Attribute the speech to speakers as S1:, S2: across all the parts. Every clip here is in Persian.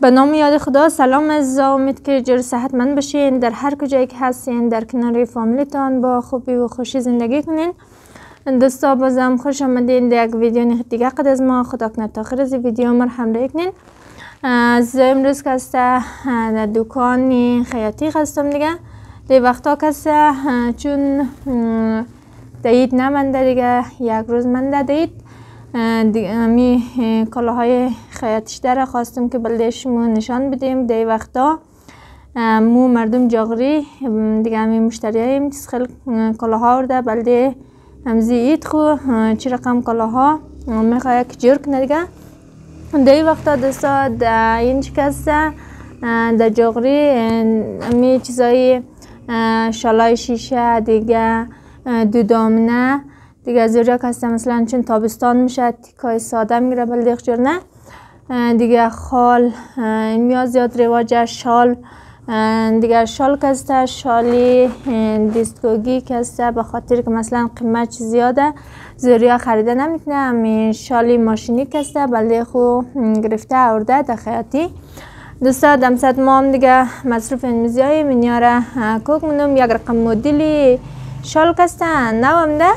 S1: به نام یاد خدا. سلام عزیزا، امید که جور صحتمند باشین، در هر کجایی که هستین در کنار فامیلیتان با خوبی و خوشی زندگی کنین. دوستا بازم خوش آمدین در یک ویدیو دیگه قد از ما. خدا کنه تا آخر از ویدیو ما همراهی کنین. از امروز که در دکان خیاطی هستم دیگه. دی وقتا کسته چون دید نمانده دیگه، یک روز منده دید می کالاهای خیاطیش در خواستم که بلده شما نشان بدیم. دی وقتا مو مردم جاغری دیگه می مشتری هایم خیلی کالاها ورده بلده همزی اید خو چی رقم کالاها میخواه که جور کنه دیگه. دی وقتا دوستا در این شکسته در جاغری می چیزای شالای شیشه دیگه، دو دامنه دیگه زوریا کسته مثلا چون تابستان میشه تیکای ساده میگیره بلده جور نه دیگه. خال میاد زیاد رواجه. شال دیگه شال کسته، شالی دیستگوگی کسته به خاطر که مثلا قیمت زیاده زوریا خریده نمیتونه. همین شالی ماشینی کسته بلده خو گرفته آورده در خیاطی. دوستا دمصد ما هم دیگه مصروف انمیزی های منیاره کوک منم یک رقم مدلی شال کسته نوام ده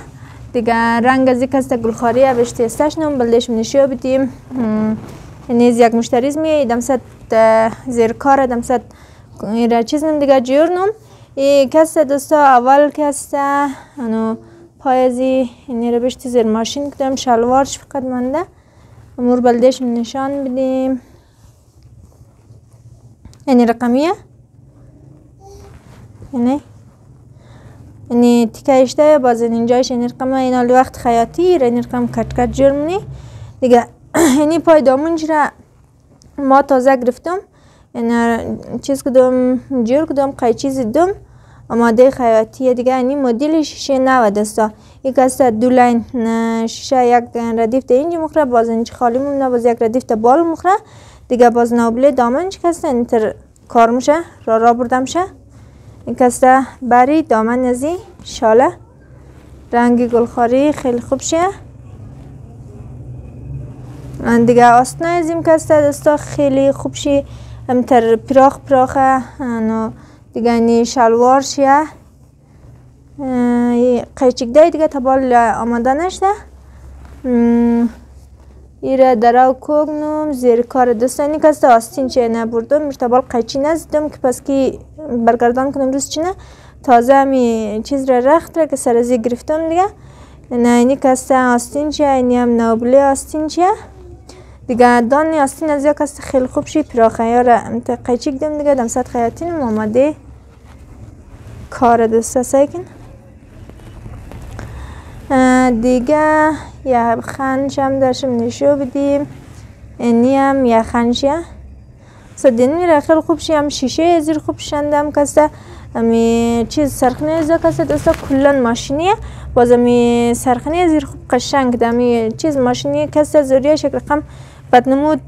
S1: دیگه. رنگ ازی کسته گلخاری بشتی استشنم بلدش منشیو بدیم. نیز یک مشتریز میه دمصد زیر کار دمصد ایره چیزنم دیگه جورنم ای کسته. دوستا اول کسته انو پای ازی اینی رو بشتی زیر ماشین کدم شلوارش فقط منده امور بلدش نشان بدیم. اینی رقمیه اینی تیکه اشته باز اینجایش اینی رقمه. اینا وقت خیاطی اینی رقم کٹ کٹ جور منی دیگه. اینی پای دامونش را ما تازه گرفتم. اینا چیز کدوم جور کدوم قیچی زدم آماده خیاطیه دیگه. اینی مدل شیشه 90 دستا یک است دو لاین شیشه یک ردیف ده اینجا مخره باز اینجا خالی مونده باز یک ردیف ده بال مخره دیگه. باز نابله دامنش کسته اینتر کار میشه را بردم شه. این کسته بری دامن ازی شاله رنگی گلخاری خیلی خوب شه دیگه. آستنه ازیم کسته دستا خیلی خوب شه همتر پراخه دیگه. اینی شلوار شه قیچک ده دیگه تبال آماده نشده ایره درو کوگنم زیر کار دستانی کسته آستین چه نبردم مرتبال قیچی نزدم که پس که برگردان کنم روز چینه تازه همی چیز را رخت را که سرزی گرفتم دیگه. نه اینی کسته آستین چه اینی هم نابله آستین چه دیگه. دانی آستین از یا کسته خیلی خوب شی پراخه یا را قیچی کدم دیگه دمصد خیاطین آماده کار دسته سایکن دیگه. یه خنش هم درشم نشو بدیم. اینی هم یه خنشه صدینی را خیلی خوب شی هم شیشه زیر خوب شنده هم کسته. امی چیز سرخنه ازا کسته دستا کلن ماشینیه باز امی سرخنه زیر خوب قشنگ ده. امی چیز ماشینیه کسته زوریه شکل رقم بدنمود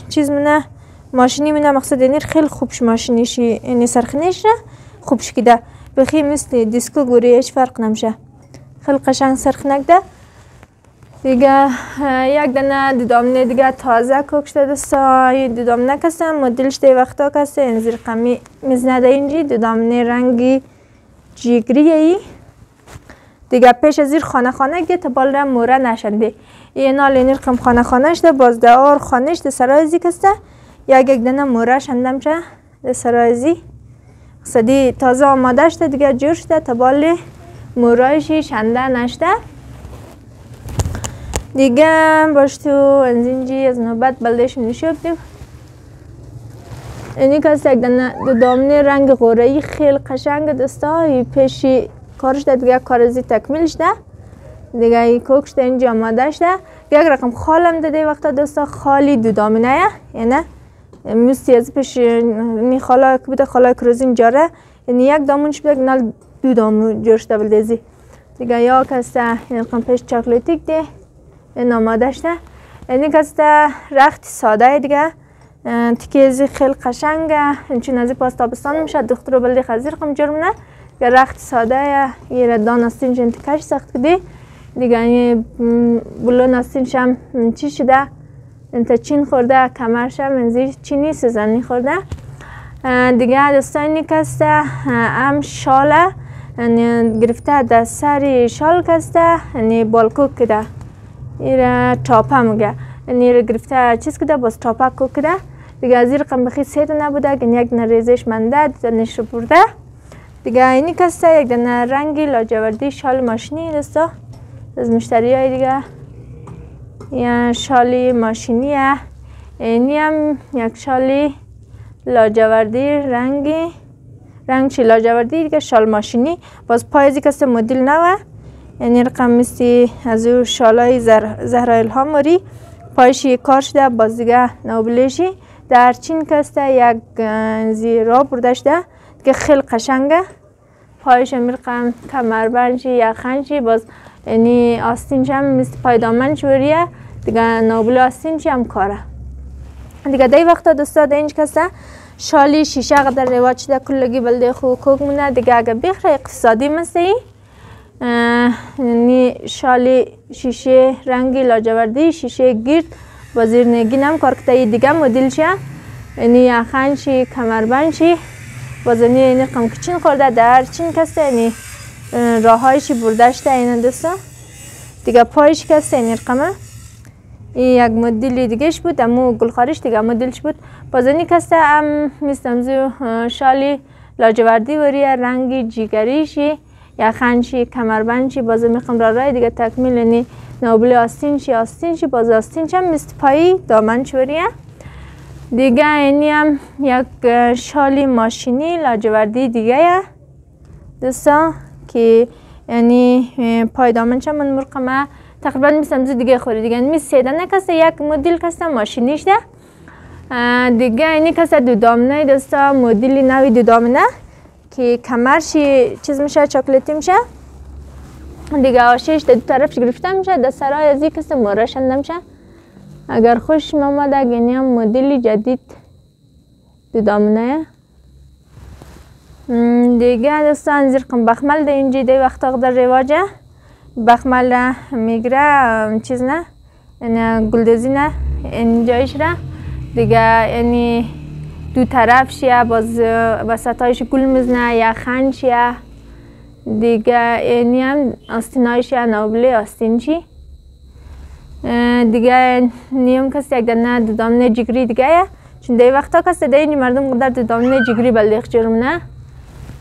S1: چیز منه ماشینی منه مقصد اینی خیلی خوبش ماشینیشی اینی سرخنهش را خوبش که ده بخی مثل دیسکو گوری هیچ فرق نمیشه خیلی قشنگ سرخنک ده دیگه. یک دانه دودامنه دیگه تازه کوکشته دستا دودامنه کسته مدلش دی وقتا کسته این زیر قمی میزنده اینجی دودامنه رنگی جیگریه ای دیگه. پیش از زیر خانه گه تبال را موره نشنده این نال این رقم خانه شده باز دار خانهش ده سرایزی کسته یک دانه موره شندم چه ده سرایزی قصدی تازه آماده شده دیگه جور شده تبال مورایشی شنده نشده دیگه. باش تو انزینجی از نوبت بلدش نشو بدیم. اینی کسته یک دو دامنه رنگ غوره‌ای خیلی قشنگ دستا پیشی کارش ده دیگه. کارزی تکمیلش ده دیگه. ای کوکش ده اینجا آماده شده. یک رقم خالم ده وقتا دستا خالی دو دامنه یعنی میستی از پیش نی خالا که بده خالا کروزین جاره یعنی یک دامونش بده نال دو دامون جورش ده بلدزی دیگه. یا کسته این رقم پیش چاکلیتیک ده این آماده شده. اینی کسته رخت ساده دیگه تیکیزی خیلی قشنگه چون ازی پاس تابستان میشه دختر رو بلدی خزیر قم جور منه که رخت ساده یه ردان استین چون تیکش سخت کدی دیگه. این بلون استینش هم چی شده انت چین خورده کمرش منزی چینی سزنی خورده. دیگه دوستان اینی کسته هم شاله گرفته در سری شال کسته بالکوک کده ایره تاپه میگه ایره گرفته چیز کده باز تاپه کوک کده دیگه از این رقم بخی سیده نبوده که یک دنه منده دنش رو برده. دیگه اینی کسته یک دنه رنگی لاجوردی شال ماشینی دوستا از مشتری های دیگه یا شالی ماشینیه. اینی هم یک شالی لاجوردی رنگ چی لاجوردی دیگه شال ماشینی باز پایزی کسته مدل نوه یعنی رقم مثل از او شالای زهرا الهام موری پایشی کار شده باز دیگه نوبلیشی در چین کسته یک زیرا بردش ده دیگه خیلی قشنگه پایش میرقم کمربندشی یا خنشی باز یعنی آستینش هم مثل پایدامن چوریه دیگه نوبل آستینش هم کاره. دیگه دی وقتا دوستا ده اینج کسته شالی شیشه قدر رواج شده کلگی بلده خوب کوک مونه دیگه اگه بخره اقتصادی مثل یعنی شالی شیشه رنگی لاجوردی شیشه گیرد با زیر نگین هم کار کتایی دیگه مدل شه یعنی یخن شی کمربند شی بازنی یعنی قم کچین خورده در چین کسته یعنی راه هایشی بردشته اینه دوستا دیگه پایش کسته یعنی رقمه این یک مدلی دیگهش بود امو گلخارش دیگه مدلش بود بازنی کسته هم میستمزو شالی لاجوردی وریه رنگی جیگریشی یا خنشی کمربندشی باز میخوام رای دیگه تکمیل یعنی نوبل آستینشی باز آستینش هم مثل پایی دامنش وریه دیگه اینی هم یک شالی ماشینی لاجوردی دیگه دوستا که یعنی پای دامنش هم من مرقمه تقریبا میسمزو دیگه خوری دیگه می سیده نکسته یک مدل کسته ماشینیش ده دیگه اینی کسته دو دامنه دوستا مدلی نوی دو دامنه که کمرشی چیز میشه چاکلتی میشه دیگه آشیش دو طرفش گرفته میشه در سرای از این کسته مارشنده میشه اگر خوش آمده گینی هم مدلی جدید دو دامنه دیگه دوستان زیرقم بخمل ده اینجی ده وقت در رواجه بخمل میگره چیز نه یعنی گلدزی نه اینجایش را دیگه یعنی دو طرف شیه باز وسطایش گل مزنه یا خن شیه دیگه یعنی هم آستینایش یا نوبله آستینچی دیگه نیم کسی یک دنه دو دامنه جگری دیگه چون دی وقتا کسی دی اینی مردم قدر دو دامنه جگری بلدیخ جرم نه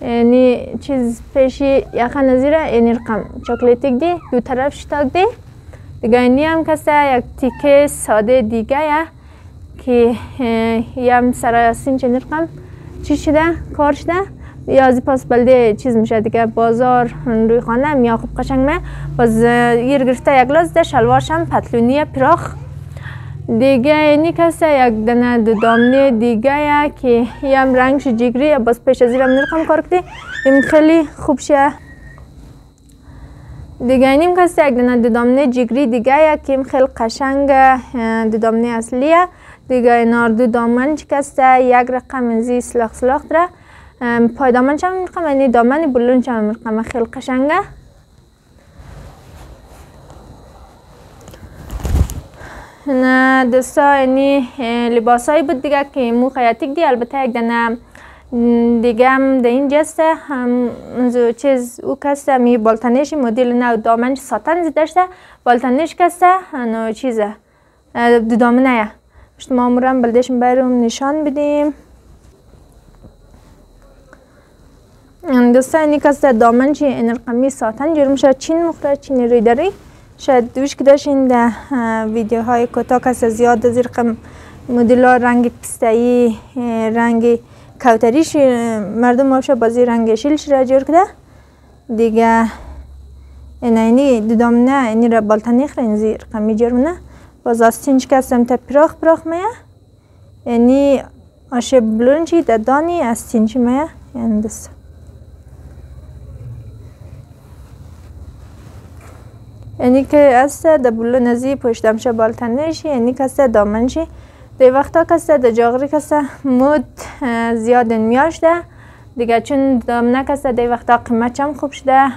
S1: یعنی چیز پیشی یخن نزیره یعنی رقم چاکلیتیک دی دو طرف شتاک دی دیگه اینی هم کسی یک تیکه ساده دیگه که یم سرای آستین چه رقم چی شده کار شده یا از پاس بلده چیز میشه دیگه بازار روی خانه یا خوب قشنگ نه باز گیر گرفته یک لاز ده شلوارش هم پتلونی پراخ دیگه اینی کسه یک دنه دو دامنه دیگه که یم رنگش جگری باز پیش از ایرم نرقم کار کده این خیلی خوب شه دیگه اینیم کسه یک دنه دو دامنه جگری دیگه که این خیلی قشنگ دو دامنه اصلیه دیگه اینار دو دامن چی کسته یک رقم انزی سلاخ داره پای دامن چه میرقم یعنی دامنی بلون چه میرقم خیلی قشنگه نه دوستا یعنی لباس هایی بود دیگه که مو خیاتیک دی البته یک دنه دیگه هم ده این جسته همزو چیز او کسته می بالتنیشی مدل نو دامنش ساتن زیدشته بالتنیش کسته نو چیزه دو دامنه شما معمولا بلدش برام نشان بدیم دوستا اینی کسته دامن چی این رقمی ساتن جرم شد چین مختار چینی روی داری شاید دوش که داشتین در ویدیوهای کوتاه کسته زیاد از رقم مدل ها رنگ پستایی رنگ کوتریش مردم هاشا بازی رنگ شیلش را جور کده دیگه اینی دو دامنه اینی را بالتنی خره این زی رقمی جرمونه باز آستینش کسیم تا پراخ میه یعنی آشه بلونچی در دانی آستینچی میه یعنی دست یعنی که است در بلون ازی پشتمشه بالتنیشی یعنی کسته دامنشی دی وقتا کسته در جاغری کسته مود زیاد میاشده دیگه چون دامنه کسته دی وقتا قیمت هم خوب شده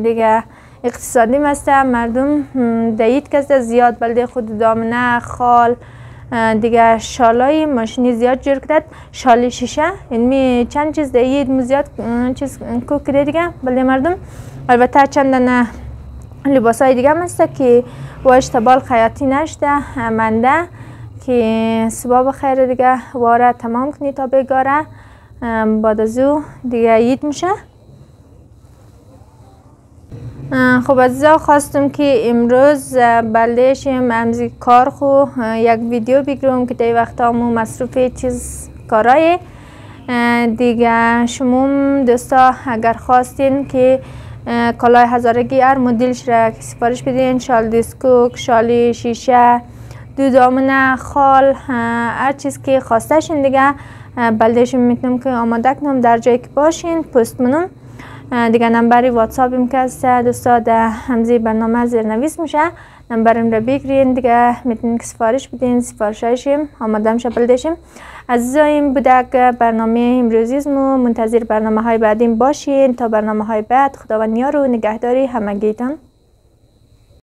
S1: دیگه اقتصادی مسته مردم دید کسته زیاد بلده خود دامنه خال دیگه شالای ماشینی زیاد جور کردد، شال شیشه یعنی چند چیز دیگه زیاد چیز کو کرده دیگه بله مردم. البته چند نه لباسای دیگه هست که واش تبال خیاطی نشده منده که صبح بخیر دیگه واره تمام کنی تا بگاره. بعد از او دیگه عید میشه. خب عزیزا خواستم که امروز بلدهشیم امزی کار خو یک ویدیو بگیرم که دی وقت همون مصروف چیز کارای دیگه. شما دوستا اگر خواستین که کالای هزارگی هر مدلش را سفارش بدین، شال دیسکوک، شال شیشه، دو دامنه، خال، هر چیز که خواستشین دیگه بلدهشون میتونم که آماده کنم در جایی که باشین پست منم دیگه. نمبری واتساپم که هست دوستا در همزی برنامه زیر نویس میشه، نمبرم را بگیرین دیگه میتونین که سفارش بدین، سفارشایشیم آماده میشه بلدهشیم. عزیزایم بوده که برنامه امروزیزمو منتظر برنامه های بعدیم باشین. تا برنامه های بعد خداوند یار و نگهداری همگیتان.